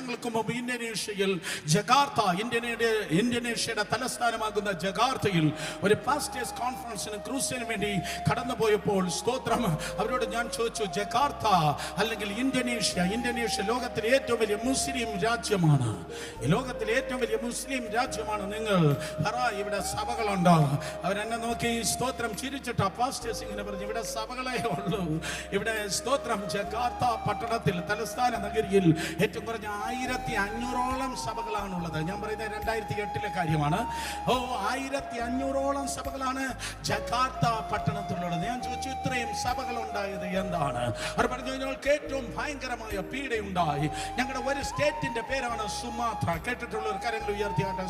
വർഷങ്ങൾക്ക് മുമ്പ് ഇന്തോനേഷ്യയിൽ ജക്കാർത്ത, ഇന്തോനേഷ്യയുടെ തലസ്ഥാനമാകുന്ന ജക്കാർത്തയിൽ ഒരു പാസ്റ്റേഴ്സ് കോൺഫറൻസിന് ക്രൂസിന് വേണ്ടി കടന്നുപോയപ്പോൾ സ്തോത്രം അവരോട് ഞാൻ ചോദിച്ചു, ജക്കാർത്ത അല്ലെങ്കിൽ ഇന്തോനേഷ്യ ലോകത്തിലെ ഏറ്റവും വലിയ മുസ്ലിം രാജ്യമാണ്. ലോകത്തിലെ ഏറ്റവും വലിയ മുസ്ലിം രാജ്യമാണ്. നിങ്ങൾ ഇവിടെ സഭകളുണ്ടോ? അവരെന്നെ നോക്കി സ്തോത്രം ചിരിച്ചിട്ട് പാസ്റ്റേഴ്സ് ഇങ്ങനെ പറഞ്ഞു, ഇവിടെ സഭകളേ ഉള്ളൂ. ഇവിടെ സ്തോത്രം ജക്കാർത്ത പട്ടണത്തിൽ തലസ്ഥാന നഗരിയിൽ ഏറ്റവും കുറഞ്ഞ 1500ഓളം സഭകളാണുള്ളത്. ഞാൻ പറയുന്നത് 2008 കാര്യമാണ്. 1500ഓളം സഭകളാണ് ജക്കാർത്ത പട്ടണത്തിലുള്ളത്. ഞാൻ ചോദിച്ചു, ഇത്രയും സഭകൾ ഉണ്ടായത് എന്താണ്? അവർ പറഞ്ഞു, ഞങ്ങൾക്ക് ഏറ്റവും ഭയങ്കരമായ പീഡയുണ്ടായി. ഞങ്ങളുടെ ഒരു സ്റ്റേറ്റിന്റെ പേരാണ് സുമാത്ര. കേട്ടിട്ടുള്ള ഒരു കാര്യങ്ങൾ ഉയർത്തിയാട്ടെ.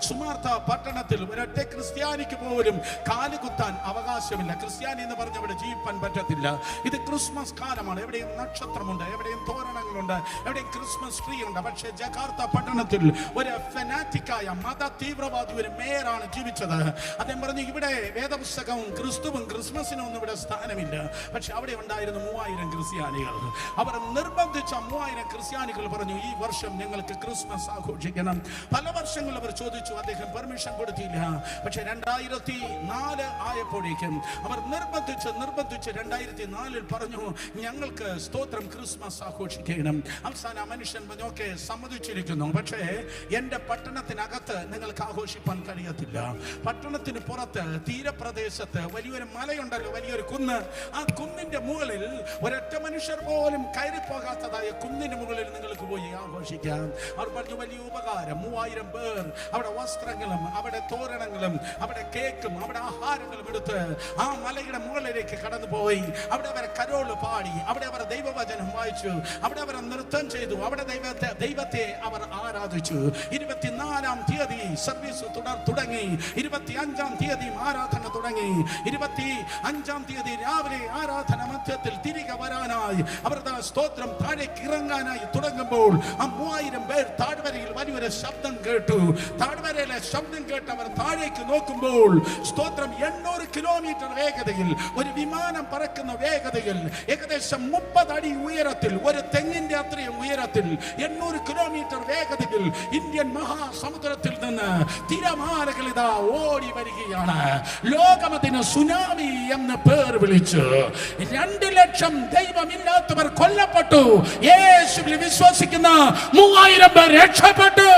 സുമാത്ര പട്ടണത്തിൽ ഒരൊറ്റ ക്രിസ്ത്യാനിക്ക് പോലും കാലുകുത്താൻ അവകാശമില്ല. ക്രിസ്ത്യാനി എന്ന് പറഞ്ഞ് അവിടെ ജീവിക്കാൻ പറ്റത്തില്ല. ഇത് ക്രിസ്മസ് കാലമാണ്. എവിടെയും നക്ഷത്രമുണ്ട്, എവിടെയും തോരണങ്ങളുണ്ട്, എവിടെയും ക്രിസ്മസ് ട്രീ ഉണ്ട്. പക്ഷേ ജക്കാർത്ത പട്ടണത്തിൽ ഒരു ഫെനാറ്റിക്കായ മത തീവ്രവാദി ഒരു മേയറാണ് ജീവിച്ചത്. അദ്ദേഹം പറഞ്ഞു, ഇവിടെ വേദപുസ്തകവും ക്രിസ്തുവും ക്രിസ്മസിനും ഒന്നും ഇവിടെ സ്ഥാനമില്ല. പക്ഷെ അവിടെ ഉണ്ടായിരുന്നു 3000 ക്രിസ്ത്യാനികൾ. അവർ നിർബന്ധിച്ച 3000 ക്രിസ്ത്യാനികൾ പറഞ്ഞു, ഈ വർഷം ഞങ്ങൾക്ക് ക്രിസ്മസ് ആഘോഷിക്കണം. പല വർഷങ്ങൾ അവർ ചോദിച്ചു, അദ്ദേഹം പെർമിഷൻ കൊടുത്തില്ല. പക്ഷെ 2004 ആയപ്പോഴേക്കും അവർ നിർബന്ധിച്ച് 2004 പറഞ്ഞു, ഞങ്ങൾക്ക് സ്തോത്രം ക്രിസ്മസ് ആഘോഷിക്കണം. അവസാന മനുഷ്യൻ പറഞ്ഞു, ഓക്കെ സമ്മതിച്ചിരിക്കുന്നു, പക്ഷേ എന്റെ പട്ടണത്തിനകത്ത് നിങ്ങൾക്ക് ആഘോഷിക്കാൻ കഴിയത്തില്ല. പട്ടണത്തിന് പുറത്ത് തീരപ്രദേശത്ത് വലിയൊരു മലയുണ്ടല്ലോ, വലിയൊരു കുന്ന്. ആ കുന്നിന്റെ മുകളിൽ ഒരൊറ്റ മനുഷ്യർ പോലും കയറി പോകാത്തതായ കുന്നിന്റെ മുകളിൽ നിങ്ങൾക്ക് പോയി ആഘോഷിക്കാം. അവർ പറഞ്ഞു, വലിയ ഉപകാരം. 3000 പേർ അവിടെ വസ്ത്രങ്ങളും അവിടെ തോരണങ്ങളും അവിടെ കേക്കും അവിടെ ആഹാരങ്ങളും എടുത്ത് ആ മലയുടെ മുകളിലേക്ക് കടന്നുപോയി. അവിടെ അവർ കരോള് പാടി, അവിടെ അവർ ദൈവവചനം വായിച്ചു, അവിടെ അവർ നൃത്തം ചെയ്തു, അവിടെ ദൈവത്തെ അവർ ആരാധിച്ചു. 24-ാം തീയതി സർവീസ് തുടങ്ങി. 25-ാം തീയതി ആരാധന തുടങ്ങി. 25-ാം തീയതി രാവിലെ ആരാധന മധ്യത്തിൽ തിരികെ വരാനായി അവർ സ്തോത്രം താഴേക്ക് ഇറങ്ങാനായി തുടങ്ങുമ്പോൾ ആ 3000 പേർ താഴ്വരയിൽ വലിയൊരു ശബ്ദം കേട്ടു. താഴ്വരയിലെ ശബ്ദം കേട്ട് അവർ താഴേക്ക് നോക്കുമ്പോൾ സ്തോത്രം 800 കിലോമീറ്റർ വേഗതയിൽ ഒരു വിമാനം പറക്കുന്ന വേഗതയിൽ ഏകദേശം 30 അടി ഉയരത്തിൽ, ഒരു തെങ്ങിന്റെ അത്രയും ഉയരത്തിൽ 800 കിലോമീറ്റർ വേഗതയിൽ ഇന്ത്യൻ മഹാസമുദ്രത്തിൽ നിന്ന് തിരമാലകൾ ഇതാ ഓടി വരികയാണ്. ലോകമതിന് സുനാമി എന്ന് പേർ വിളിച്ചു. 2 ലക്ഷം ദൈവമില്ലാത്തവർ കൊല്ലപ്പെട്ടു. യേശുവിൽ വിശ്വസിക്കുന്ന 3000 പേർ രക്ഷപ്പെട്ടു.